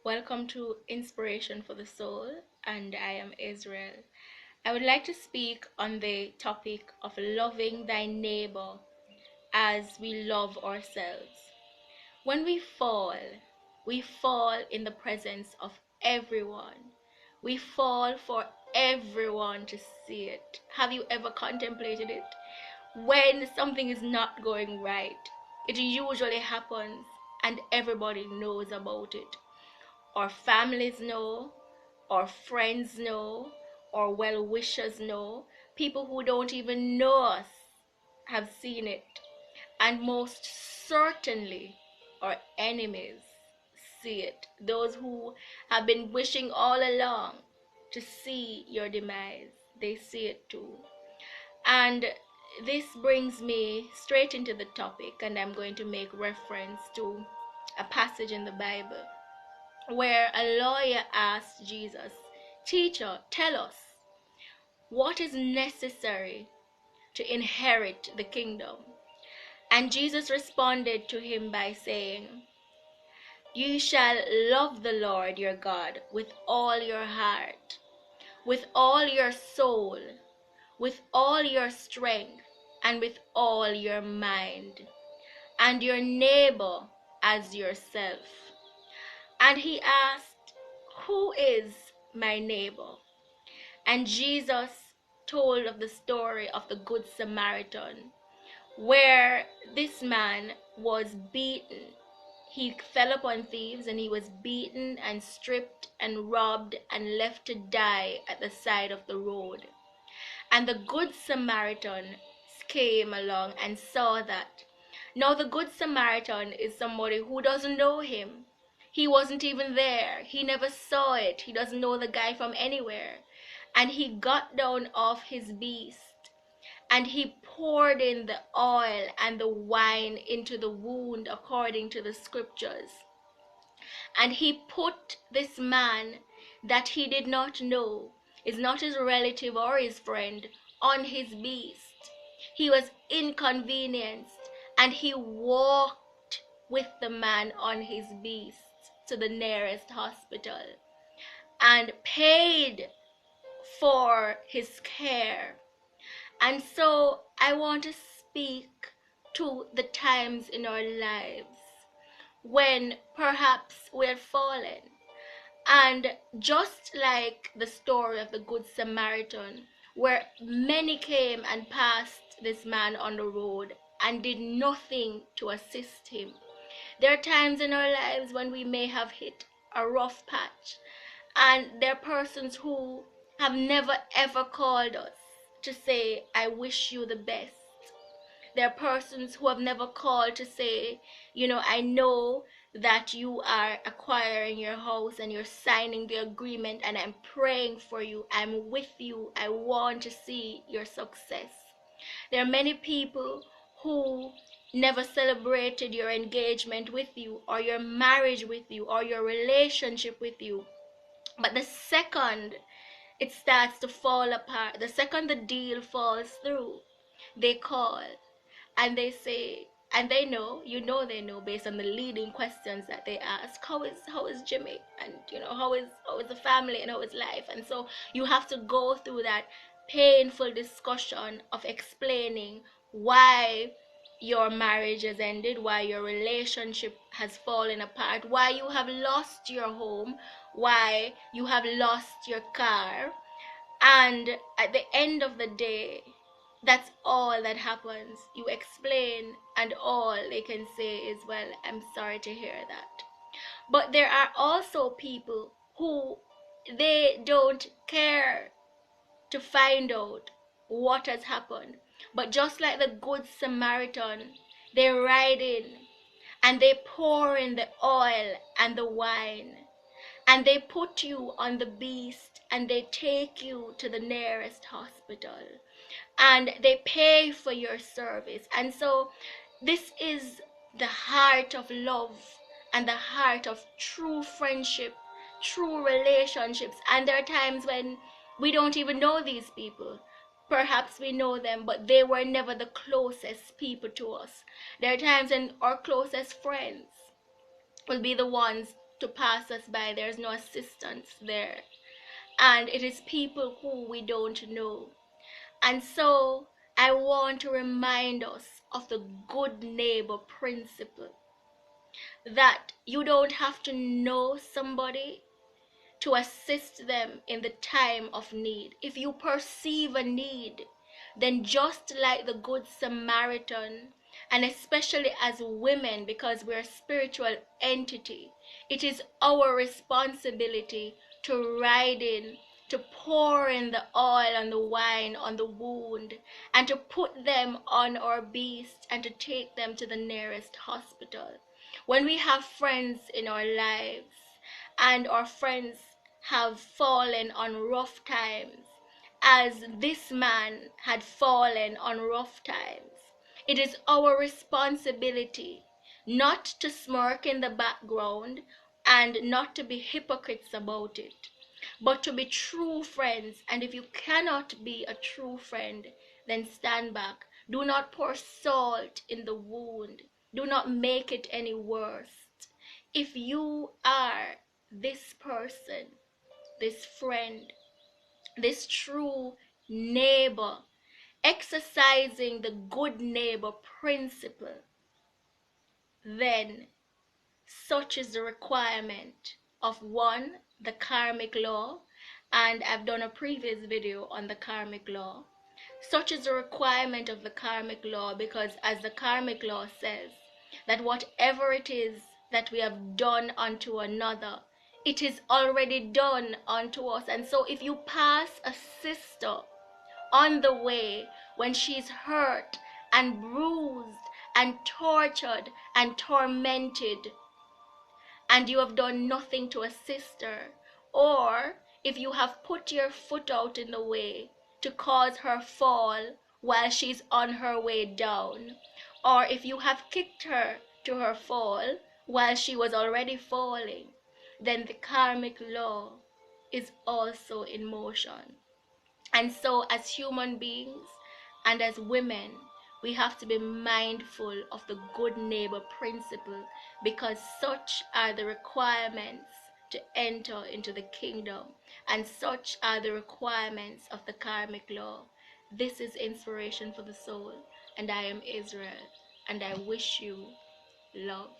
Welcome to Inspiration for the Soul, and I am Israel. I would like to speak on the topic of loving thy neighbor as we love ourselves. When we fall in the presence of everyone. We fall for everyone to see it. Have you ever contemplated it? When something is not going right, it usually happens and everybody knows about it. Our families know, our friends know, our well wishers know, people who don't even know us have seen it, and most certainly our enemies see it. Those who have been wishing all along to see your demise, they see it too. And this brings me straight into the topic, and I'm going to make reference to a passage in the Bible where a lawyer asked Jesus, "Teacher, tell us, what is necessary to inherit the kingdom?" And Jesus responded to him by saying, "You shall love the Lord your God with all your heart, with all your soul, with all your strength, and with all your mind, and your neighbor as yourself." And he asked, "Who is my neighbor?" And Jesus told of the story of the Good Samaritan, where this man was beaten. He fell upon thieves and he was beaten and stripped and robbed and left to die at the side of the road. And the Good Samaritan came along and saw that. Now, the Good Samaritan is somebody who doesn't know him. He wasn't even there. He never saw it. He doesn't know the guy from anywhere. And he got down off his beast and he poured in the oil and the wine into the wound according to the scriptures. And he put this man that he did not know, is not his relative or his friend, on his beast. He was inconvenienced and he walked with the man on his beast to the nearest hospital and paid for his care. And so I want to speak to the times in our lives when perhaps we're fallen. And just like the story of the Good Samaritan, where many came and passed this man on the road and did nothing to assist him, there are times in our lives when we may have hit a rough patch, and there are persons who have never ever called us to say, "I wish you the best." There are persons who have never called to say, "I know that you are acquiring your house and you're signing the agreement, and I'm praying for you. I'm with you. I want to see your success." There are many people who never celebrated your engagement with you, or your marriage with you, or your relationship with you. But the second it starts to fall apart, the second the deal falls through, they call and they say, and they know, they know based on the leading questions that they ask, how is Jimmy, and how is the family, and how is life? And so you have to go through that painful discussion of explaining why your marriage has ended, why your relationship has fallen apart, why you have lost your home, why you have lost your car. And at the end of the day, that's all that happens. You explain, and all they can say is, "Well, I'm sorry to hear that." But there are also people who they don't care to find out what has happened. But just like the Good Samaritan, they ride in and they pour in the oil and the wine, and they put you on the beast and they take you to the nearest hospital and they pay for your service. And so this is the heart of love and the heart of true friendship, true relationships. And there are times when we don't even know these people. Perhaps we know them, but they were never the closest people to us. There are times when our closest friends will be the ones to pass us by. There's no assistance there. And it is people who we don't know. And so I want to remind us of the good neighbor principle, that you don't have to know somebody to assist them in the time of need. If you perceive a need, then just like the Good Samaritan, and especially as women, because we're a spiritual entity, it is our responsibility to ride in, to pour in the oil and the wine on the wound, and to put them on our beast and to take them to the nearest hospital. When we have friends in our lives and our friends have fallen on rough times, as this man had fallen on rough times, it is our responsibility not to smirk in the background and not to be hypocrites about it, but to be true friends. And if you cannot be a true friend, then stand back. Do not pour salt in the wound. Do not make it any worse. If you are this person, this friend, this true neighbor, exercising the good neighbor principle, then such is the requirement of one, the karmic law, and I've done a previous video on the karmic law. Such is the requirement of the karmic law, because as the karmic law says, that whatever it is that we have done unto another, it is already done unto us. And so if you pass a sister on the way when she's hurt and bruised and tortured and tormented, and you have done nothing to assist her, or if you have put your foot out in the way to cause her fall while she's on her way down, or if you have kicked her to her fall while she was already falling, then the karmic law is also in motion. And so, as human beings and as women, we have to be mindful of the good neighbor principle, because such are the requirements to enter into the kingdom, and such are the requirements of the karmic law. This is Inspiration for the Soul, and I am Israel, and I wish you love.